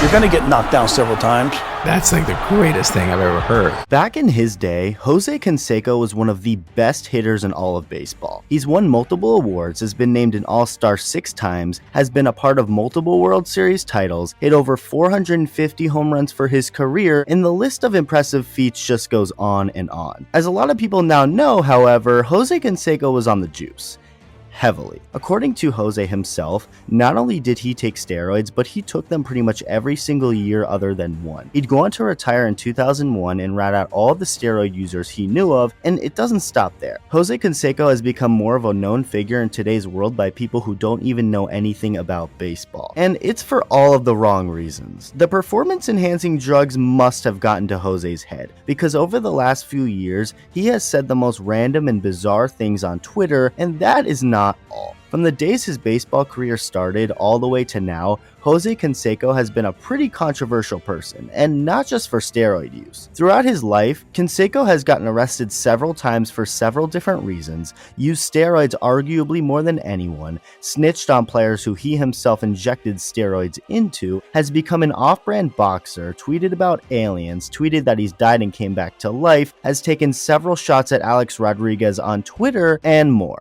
You're going to get knocked down several times. That's like the greatest thing I've ever heard. Back in his day, Jose Canseco was one of the best hitters in all of baseball. He's won multiple awards, has been named an All-Star 6 times, has been a part of multiple World Series titles, hit over 450 home runs for his career, and the list of impressive feats just goes on and on. As a lot of people now know, however, Jose Canseco was on the juice. Heavily. According to Jose himself, not only did he take steroids, but he took them pretty much every single year other than one. He'd go on to retire in 2001 and rat out all the steroid users he knew of, and it doesn't stop there. Jose Canseco has become more of a known figure in today's world by people who don't even know anything about baseball. And it's for all of the wrong reasons. The performance-enhancing drugs must have gotten to Jose's head, because over the last few years, he has said the most random and bizarre things on Twitter, and that is not all. From the days his baseball career started all the way to now, Jose Canseco has been a pretty controversial person, and not just for steroid use. Throughout his life, Canseco has gotten arrested several times for several different reasons, used steroids arguably more than anyone, snitched on players who he himself injected steroids into, has become an off-brand boxer, tweeted about aliens, tweeted that he's died and came back to life, has taken several shots at Alex Rodriguez on Twitter, and more.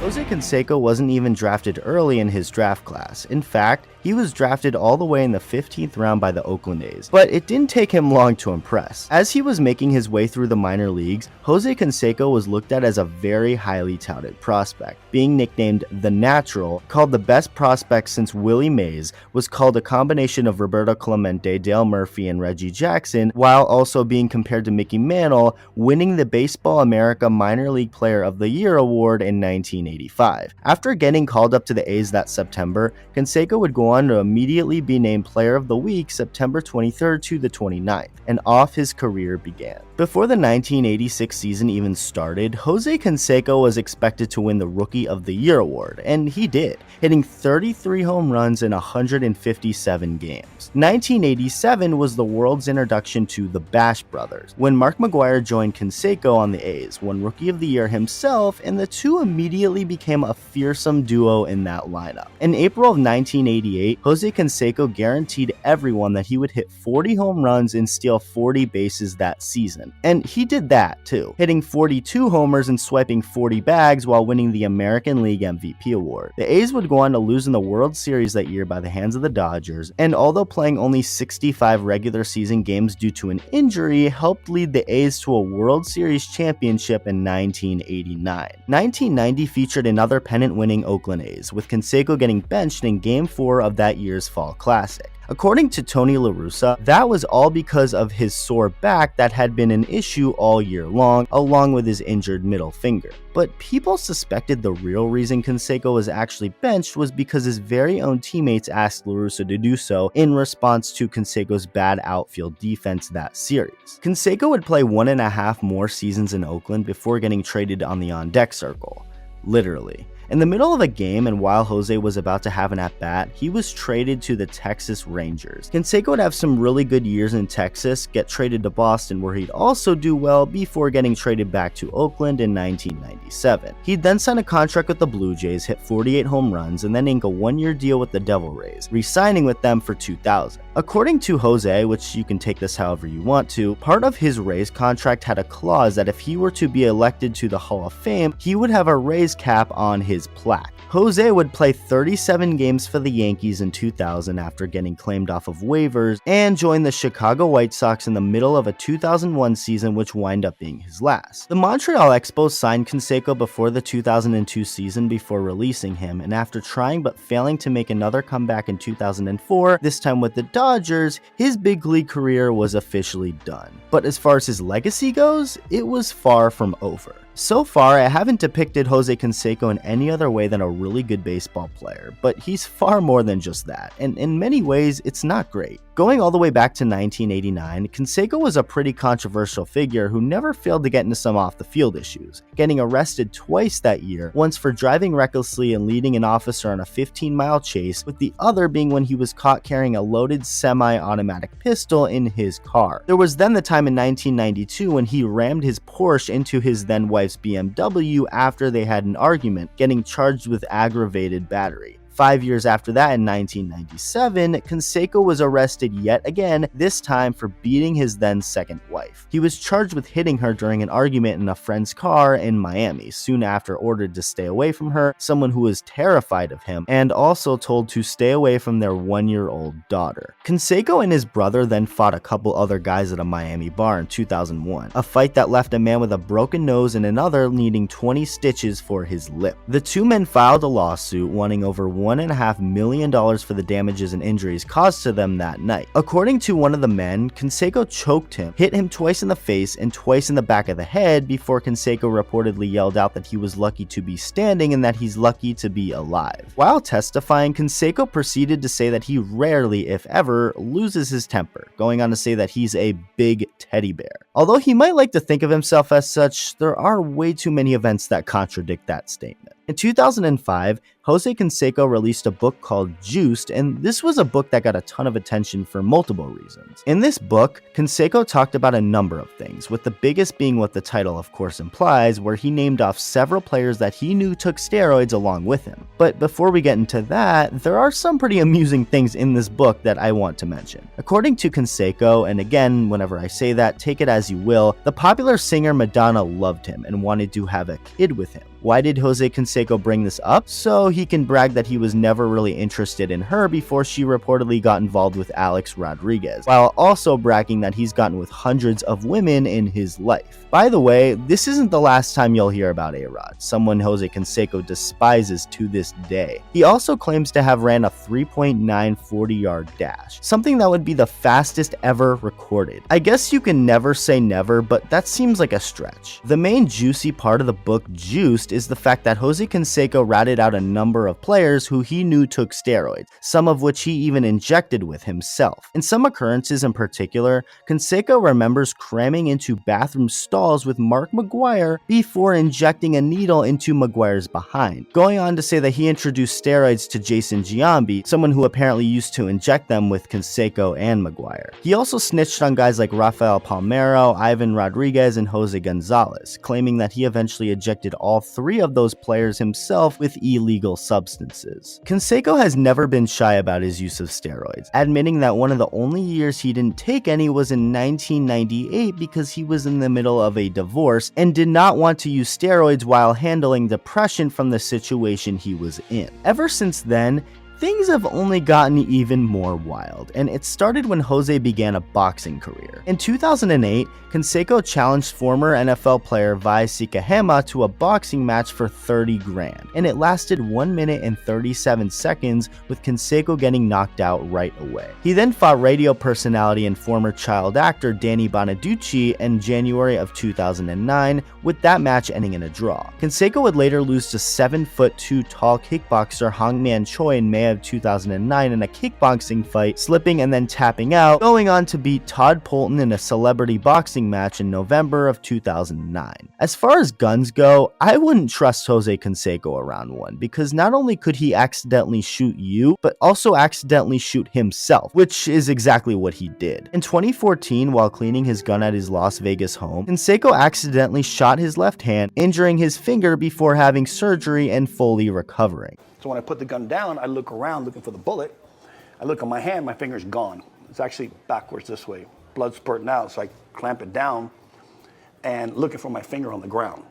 Jose Canseco wasn't even drafted early in his draft class. In fact, he was drafted all the way in the 15th round by the Oakland A's, but it didn't take him long to impress. As he was making his way through the minor leagues, Jose Canseco was looked at as a very highly touted prospect. Being nicknamed the Natural, called the best prospect since Willie Mays, was called a combination of Roberto Clemente, Dale Murphy, and Reggie Jackson, while also being compared to Mickey Mantle, winning the Baseball America Minor League Player of the Year award in 1985. After getting called up to the A's that September, Canseco would go on to immediately be named Player of the Week September 23rd to the 29th, and off his career began. Before the 1986 season even started, Jose Canseco was expected to win the Rookie of the Year award, and he did, hitting 33 home runs in 157 games. 1987 was the world's introduction to the Bash Brothers, when Mark McGwire joined Canseco on the A's, won Rookie of the Year himself, and the two immediately became a fearsome duo in that lineup. In April of 1988, Jose Canseco guaranteed everyone that he would hit 40 home runs and steal 40 bases that season. And he did that too, hitting 42 homers and swiping 40 bags while winning the American League MVP award. The A's would go on to lose in the World Series that year by the hands of the Dodgers, and although playing only 65 regular season games due to an injury, helped lead the A's to a World Series championship in 1989. 1990 featured another pennant-winning Oakland A's, with Canseco getting benched in Game 4 of that year's Fall Classic. According to Tony La Russa, that was all because of his sore back that had been an issue all year long, along with his injured middle finger. But people suspected the real reason Canseco was actually benched was because his very own teammates asked La Russa to do so in response to Canseco's bad outfield defense that series. Canseco would play 1.5 more seasons in Oakland before getting traded on the on-deck circle. Literally. In the middle of a game and while Jose was about to have an at-bat, he was traded to the Texas Rangers. Canseco would have some really good years in Texas, get traded to Boston where he'd also do well before getting traded back to Oakland in 1997. He'd then sign a contract with the Blue Jays, hit 48 home runs, and then ink a one-year deal with the Devil Rays, re-signing with them for 2000. According to Jose, which you can take this however you want to, part of his Rays contract had a clause that if he were to be elected to the Hall of Fame, he would have a Rays cap on his plaque. Jose would play 37 games for the Yankees in 2000 after getting claimed off of waivers, and joined the Chicago White Sox in the middle of a 2001 season, which wound up being his last. The Montreal Expos signed Canseco before the 2002 season before releasing him, and after trying but failing to make another comeback in 2004, this time with the Dodgers, his big league career was officially done. But as far as his legacy goes, it was far from over. So far, I haven't depicted Jose Canseco in any other way than a really good baseball player, but he's far more than just that, and in many ways, it's not great. Going all the way back to 1989, Canseco was a pretty controversial figure who never failed to get into some off-the-field issues, getting arrested twice that year, once for driving recklessly and leading an officer on a 15-mile chase, with the other being when he was caught carrying a loaded semi-automatic pistol in his car. There was then the time in 1992 when he rammed his Porsche into his then-wife's wife's BMW after they had an argument, getting charged with aggravated battery. 5 years after that, in 1997, Canseco was arrested yet again, this time for beating his then second wife. He was charged with hitting her during an argument in a friend's car in Miami, soon after ordered to stay away from her, someone who was terrified of him, and also told to stay away from their 1-year-old daughter. Canseco and his brother then fought a couple other guys at a Miami bar in 2001, a fight that left a man with a broken nose and another needing 20 stitches for his lip. The two men filed a lawsuit wanting over $1.5 million for the damages and injuries caused to them that night. According to one of the men, Canseco choked him, hit him twice in the face and twice in the back of the head before Canseco reportedly yelled out that he was lucky to be standing and that he's lucky to be alive. While testifying, Canseco proceeded to say that he rarely, if ever, loses his temper, going on to say that he's a big teddy bear. Although he might like to think of himself as such, there are way too many events that contradict that statement. In 2005, Jose Canseco released a book called Juiced, and this was a book that got a ton of attention for multiple reasons. In this book, Canseco talked about a number of things, with the biggest being what the title of course implies, where he named off several players that he knew took steroids along with him. But before we get into that, there are some pretty amusing things in this book that I want to mention. According to Canseco, and again, whenever I say that, take it as you will, the popular singer Madonna loved him and wanted to have a kid with him. Why did Jose Canseco bring this up? So he can brag that he was never really interested in her before she reportedly got involved with Alex Rodriguez, while also bragging that he's gotten with hundreds of women in his life. By the way, this isn't the last time you'll hear about A-Rod, someone Jose Canseco despises to this day. He also claims to have ran a 3.9 40-yard dash, something that would be the fastest ever recorded. I guess you can never say never, but that seems like a stretch. The main juicy part of the book, Juiced, is the fact that Jose Canseco ratted out a number of players who he knew took steroids, some of which he even injected with himself. In some occurrences in particular, Canseco remembers cramming into bathroom stalls with Mark McGwire before injecting a needle into McGwire's behind, going on to say that he introduced steroids to Jason Giambi, someone who apparently used to inject them with Canseco and McGwire. He also snitched on guys like Rafael Palmeiro, Ivan Rodriguez, and Jose Gonzalez, claiming that he eventually injected all three of those players himself with illegal substances. Canseco has never been shy about his use of steroids, admitting that one of the only years he didn't take any was in 1998 because he was in the middle of a divorce and did not want to use steroids while handling depression from the situation he was in. Ever since then, things have only gotten even more wild, and it started when Jose began a boxing career. In 2008, Canseco challenged former NFL player Vai Sikahema to a boxing match for 30 grand, and it lasted 1 minute and 37 seconds, with Canseco getting knocked out right away. He then fought radio personality and former child actor Danny Bonaducci in January of 2009, with that match ending in a draw. Canseco would later lose to 7'2" tall kickboxer Hongman Choi in May of 2009 in a kickboxing fight, slipping and then tapping out, going on to beat Todd Polton in a celebrity boxing match in November of 2009. As far as guns go, I wouldn't trust Jose Canseco around one, because not only could he accidentally shoot you, but also accidentally shoot himself, which is exactly what he did. In 2014, while cleaning his gun at his Las Vegas home, Canseco accidentally shot his left hand, injuring his finger before having surgery and fully recovering. So when I put the gun down, I look around looking for the bullet. I look at my hand, my finger's gone. It's actually backwards this way. Blood's spurting out, so I clamp it down and looking for my finger on the ground.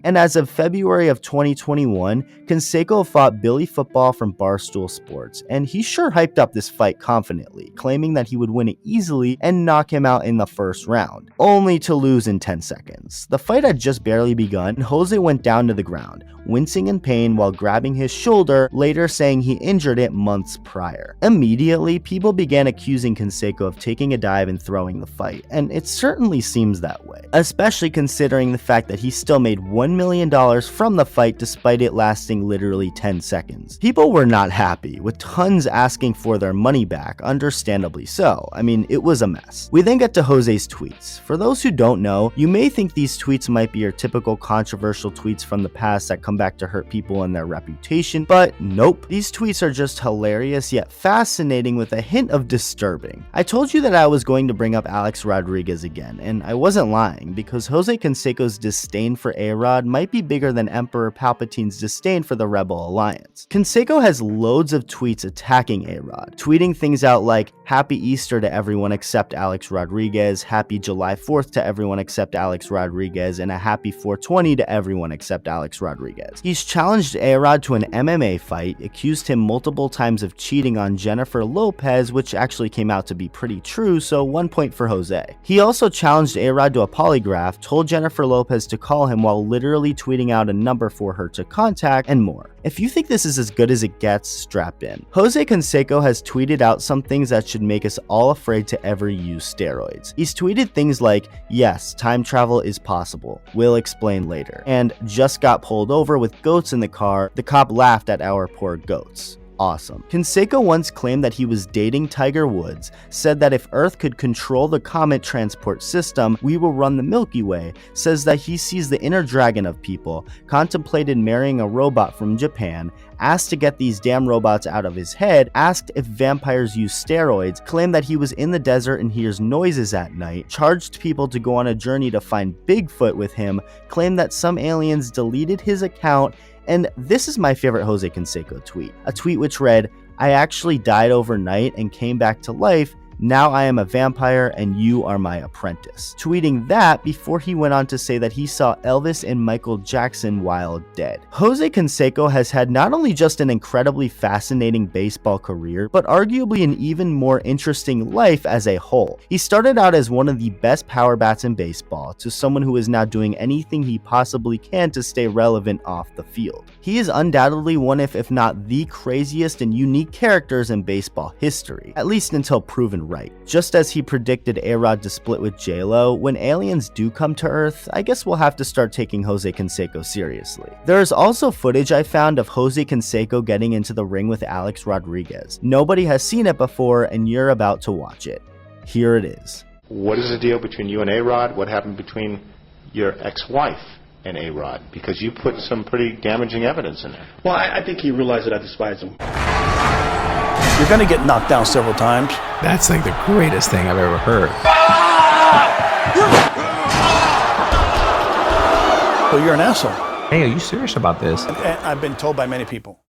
And as of February of 2021, Canseco fought Billy Football from Barstool Sports, and he sure hyped up this fight confidently, claiming that he would win it easily and knock him out in the first round, only to lose in 10 seconds. The fight had just barely begun, and Jose went down to the ground, wincing in pain while grabbing his shoulder, later saying he injured it months prior. Immediately, people began accusing Canseco of taking a dive and throwing the fight, and it certainly seems that way, especially considering the fact that he still made $1 $1 million from the fight despite it lasting literally 10 seconds. People were not happy, with tons asking for their money back, understandably so. I mean, it was a mess. We then get to Jose's tweets. For those who don't know, you may think these tweets might be your typical controversial tweets from the past that come back to hurt people and their reputation, but nope. These tweets are just hilarious yet fascinating with a hint of disturbing. I told you that I was going to bring up Alex Rodriguez again, and I wasn't lying, because Jose Canseco's disdain for A-Rod might be bigger than Emperor Palpatine's disdain for the Rebel Alliance. Canseco has loads of tweets attacking A-Rod, tweeting things out like, "Happy Easter to everyone except Alex Rodriguez," "Happy July 4th to everyone except Alex Rodriguez," and a "Happy 420 to everyone except Alex Rodriguez." He's challenged A-Rod to an MMA fight, accused him multiple times of cheating on Jennifer Lopez, which actually came out to be pretty true, so 1 point for Jose. He also challenged A-Rod to a polygraph, told Jennifer Lopez to call him while literally tweeting out a number for her to contact, and more. If you think this is as good as it gets, strap in. Jose Canseco has tweeted out some things that should make us all afraid to ever use steroids. He's tweeted things like, "Yes, time travel is possible. We'll explain later." And "Just got pulled over with goats in the car. The cop laughed at our poor goats." Awesome. Canseco once claimed that he was dating Tiger Woods, said that if Earth could control the comet transport system, we will run the Milky Way, says that he sees the inner dragon of people, contemplated marrying a robot from Japan, asked to get these damn robots out of his head, asked if vampires use steroids, claimed that he was in the desert and hears noises at night, charged people to go on a journey to find Bigfoot with him, claimed that some aliens deleted his account, and this is my favorite Jose Canseco tweet. A tweet which read, "I actually died overnight and came back to life. Now I am a vampire and you are my apprentice." Tweeting that before he went on to say that he saw Elvis and Michael Jackson while dead. Jose Canseco has had not only just an incredibly fascinating baseball career, but arguably an even more interesting life as a whole. He started out as one of the best power bats in baseball, to someone who is now doing anything he possibly can to stay relevant off the field. He is undoubtedly one of, if not the craziest and unique characters in baseball history, at least until proven right. Just as he predicted A-Rod to split with J-Lo, when aliens do come to Earth, I guess we'll have to start taking Jose Canseco seriously. There is also footage I found of Jose Canseco getting into the ring with Alex Rodriguez. Nobody has seen it before, and you're about to watch it. Here it is. What is the deal between you and A-Rod? What happened between your ex-wife and A-Rod? Because you put some pretty damaging evidence in there. Well, I think he realized that I despise him. You're going to get knocked down several times. That's like the greatest thing I've ever heard. Well, you're an asshole. Hey, are you serious about this? And I've been told by many people.